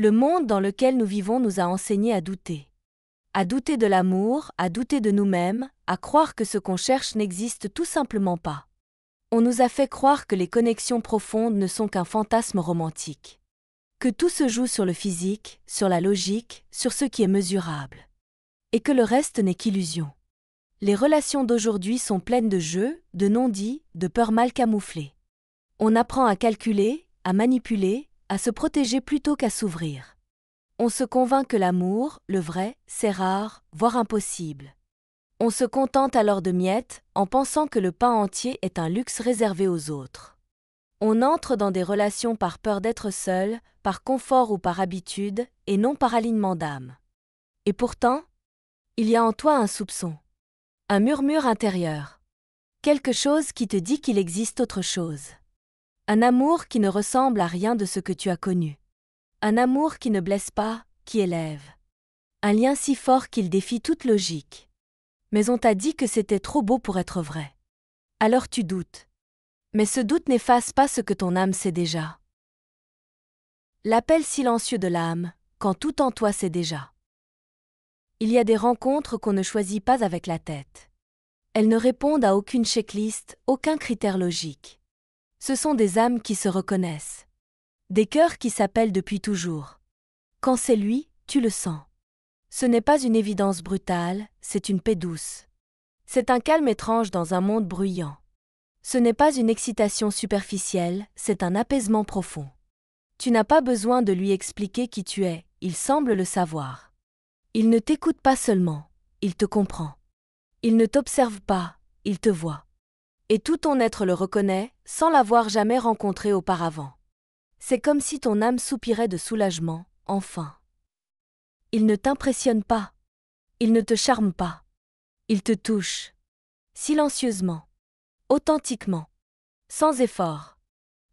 Le monde dans lequel nous vivons nous a enseigné à douter. À douter de l'amour, à douter de nous-mêmes, à croire que ce qu'on cherche n'existe tout simplement pas. On nous a fait croire que les connexions profondes ne sont qu'un fantasme romantique. Que tout se joue sur le physique, sur la logique, sur ce qui est mesurable. Et que le reste n'est qu'illusion. Les relations d'aujourd'hui sont pleines de jeux, de non-dits, de peurs mal camouflées. On apprend à calculer, à manipuler, à se protéger plutôt qu'à s'ouvrir. On se convainc que l'amour, le vrai, c'est rare, voire impossible. On se contente alors de miettes, en pensant que le pain entier est un luxe réservé aux autres. On entre dans des relations par peur d'être seul, par confort ou par habitude, et non par alignement d'âme. Et pourtant, il y a en toi un soupçon, un murmure intérieur, quelque chose qui te dit qu'il existe autre chose. Un amour qui ne ressemble à rien de ce que tu as connu. Un amour qui ne blesse pas, qui élève. Un lien si fort qu'il défie toute logique. Mais on t'a dit que c'était trop beau pour être vrai. Alors tu doutes. Mais ce doute n'efface pas ce que ton âme sait déjà. L'appel silencieux de l'âme, quand tout en toi sait déjà. Il y a des rencontres qu'on ne choisit pas avec la tête. Elles ne répondent à aucune checklist, aucun critère logique. Ce sont des âmes qui se reconnaissent. Des cœurs qui s'appellent depuis toujours. Quand c'est lui, tu le sens. Ce n'est pas une évidence brutale, c'est une paix douce. C'est un calme étrange dans un monde bruyant. Ce n'est pas une excitation superficielle, c'est un apaisement profond. Tu n'as pas besoin de lui expliquer qui tu es, il semble le savoir. Il ne t'écoute pas seulement, il te comprend. Il ne t'observe pas, il te voit. Et tout ton être le reconnaît, sans l'avoir jamais rencontré auparavant. C'est comme si ton âme soupirait de soulagement, enfin. Il ne t'impressionne pas. Il ne te charme pas. Il te touche. Silencieusement. Authentiquement. Sans effort.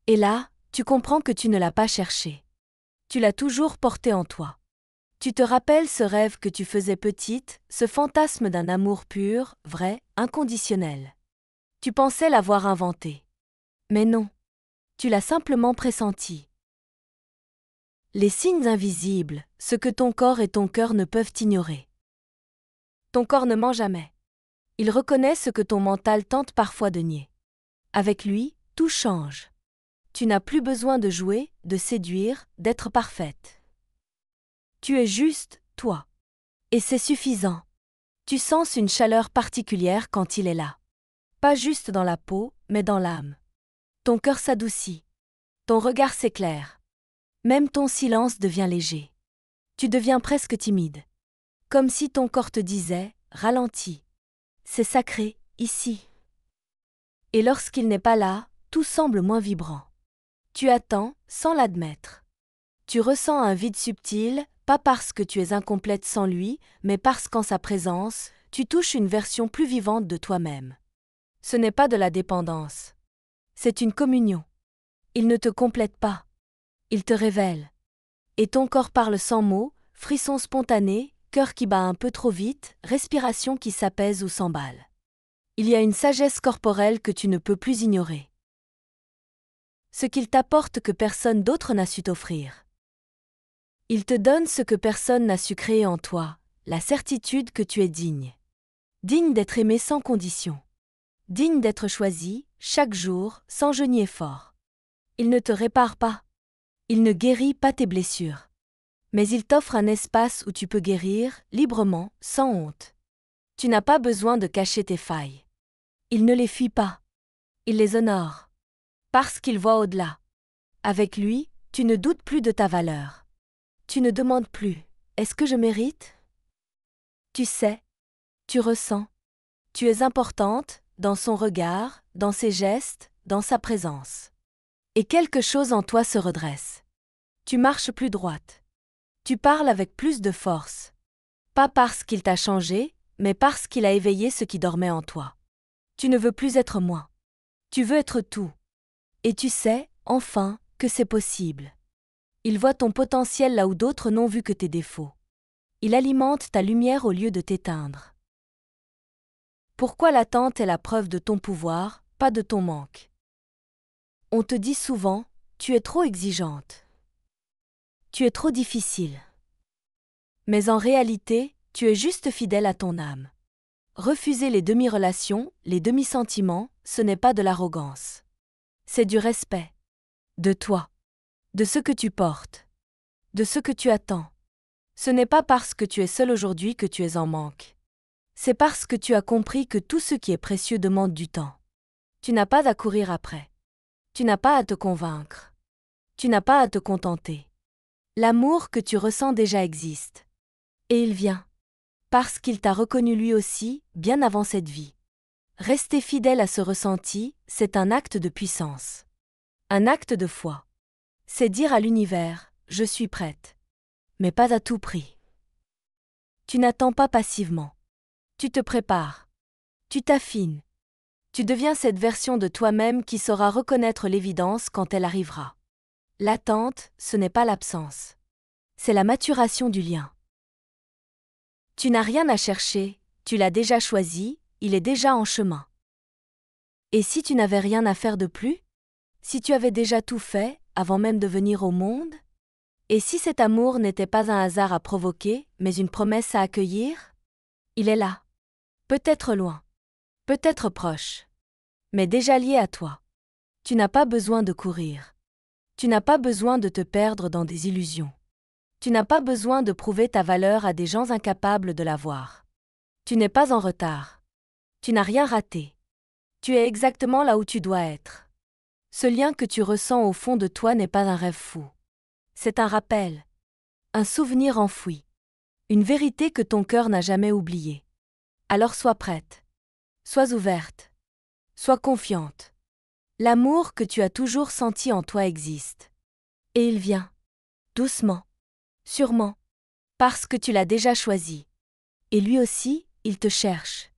Et là, tu comprends que tu ne l'as pas cherché. Tu l'as toujours porté en toi. Tu te rappelles ce rêve que tu faisais petite, ce fantasme d'un amour pur, vrai, inconditionnel. Tu pensais l'avoir inventé. Mais non. Tu l'as simplement pressenti. Les signes invisibles, ce que ton corps et ton cœur ne peuvent ignorer. Ton corps ne ment jamais. Il reconnaît ce que ton mental tente parfois de nier. Avec lui, tout change. Tu n'as plus besoin de jouer, de séduire, d'être parfaite. Tu es juste, toi. Et c'est suffisant. Tu sens une chaleur particulière quand il est là. Pas juste dans la peau, mais dans l'âme. Ton cœur s'adoucit. Ton regard s'éclaire. Même ton silence devient léger. Tu deviens presque timide. Comme si ton corps te disait « Ralentis. C'est sacré, ici. » Et lorsqu'il n'est pas là, tout semble moins vibrant. Tu attends, sans l'admettre. Tu ressens un vide subtil, pas parce que tu es incomplète sans lui, mais parce qu'en sa présence, tu touches une version plus vivante de toi-même. Ce n'est pas de la dépendance. C'est une communion. Il ne te complète pas. Il te révèle. Et ton corps parle sans mots, frissons spontanés, cœur qui bat un peu trop vite, respiration qui s'apaise ou s'emballe. Il y a une sagesse corporelle que tu ne peux plus ignorer. Ce qu'il t'apporte que personne d'autre n'a su t'offrir. Il te donne ce que personne n'a su créer en toi, la certitude que tu es digne. Digne d'être aimé sans condition. Digne d'être choisi, chaque jour, sans jeu ni effort. Il ne te répare pas. Il ne guérit pas tes blessures. Mais il t'offre un espace où tu peux guérir, librement, sans honte. Tu n'as pas besoin de cacher tes failles. Il ne les fuit pas. Il les honore. Parce qu'il voit au-delà. Avec lui, tu ne doutes plus de ta valeur. Tu ne demandes plus « Est-ce que je mérite ?» Tu sais, tu ressens. Tu es importante, dans son regard, dans ses gestes, dans sa présence. Et quelque chose en toi se redresse. Tu marches plus droite. Tu parles avec plus de force. Pas parce qu'il t'a changé, mais parce qu'il a éveillé ce qui dormait en toi. Tu ne veux plus être moins. Tu veux être tout. Et tu sais, enfin, que c'est possible. Il voit ton potentiel là où d'autres n'ont vu que tes défauts. Il alimente ta lumière au lieu de t'éteindre. Pourquoi l'attente est la preuve de ton pouvoir, pas de ton manque? On te dit souvent, tu es trop exigeante. Tu es trop difficile. Mais en réalité, tu es juste fidèle à ton âme. Refuser les demi-relations, les demi-sentiments, ce n'est pas de l'arrogance. C'est du respect. De toi. De ce que tu portes. De ce que tu attends. Ce n'est pas parce que tu es seul aujourd'hui que tu es en manque. C'est parce que tu as compris que tout ce qui est précieux demande du temps. Tu n'as pas à courir après. Tu n'as pas à te convaincre. Tu n'as pas à te contenter. L'amour que tu ressens déjà existe. Et il vient. Parce qu'il t'a reconnu lui aussi, bien avant cette vie. Rester fidèle à ce ressenti, c'est un acte de puissance. Un acte de foi. C'est dire à l'univers, je suis prête. Mais pas à tout prix. Tu n'attends pas passivement. Tu te prépares. Tu t'affines. Tu deviens cette version de toi-même qui saura reconnaître l'évidence quand elle arrivera. L'attente, ce n'est pas l'absence. C'est la maturation du lien. Tu n'as rien à chercher, tu l'as déjà choisi, il est déjà en chemin. Et si tu n'avais rien à faire de plus? Si tu avais déjà tout fait, avant même de venir au monde? Et si cet amour n'était pas un hasard à provoquer, mais une promesse à accueillir? Il est là. Peut-être loin. Peut-être proche. Mais déjà lié à toi. Tu n'as pas besoin de courir. Tu n'as pas besoin de te perdre dans des illusions. Tu n'as pas besoin de prouver ta valeur à des gens incapables de la voir. Tu n'es pas en retard. Tu n'as rien raté. Tu es exactement là où tu dois être. Ce lien que tu ressens au fond de toi n'est pas un rêve fou. C'est un rappel. Un souvenir enfoui. Une vérité que ton cœur n'a jamais oubliée. Alors sois prête. Sois ouverte. Sois confiante. L'amour que tu as toujours senti en toi existe. Et il vient. Doucement. Sûrement. Parce que tu l'as déjà choisi. Et lui aussi, il te cherche.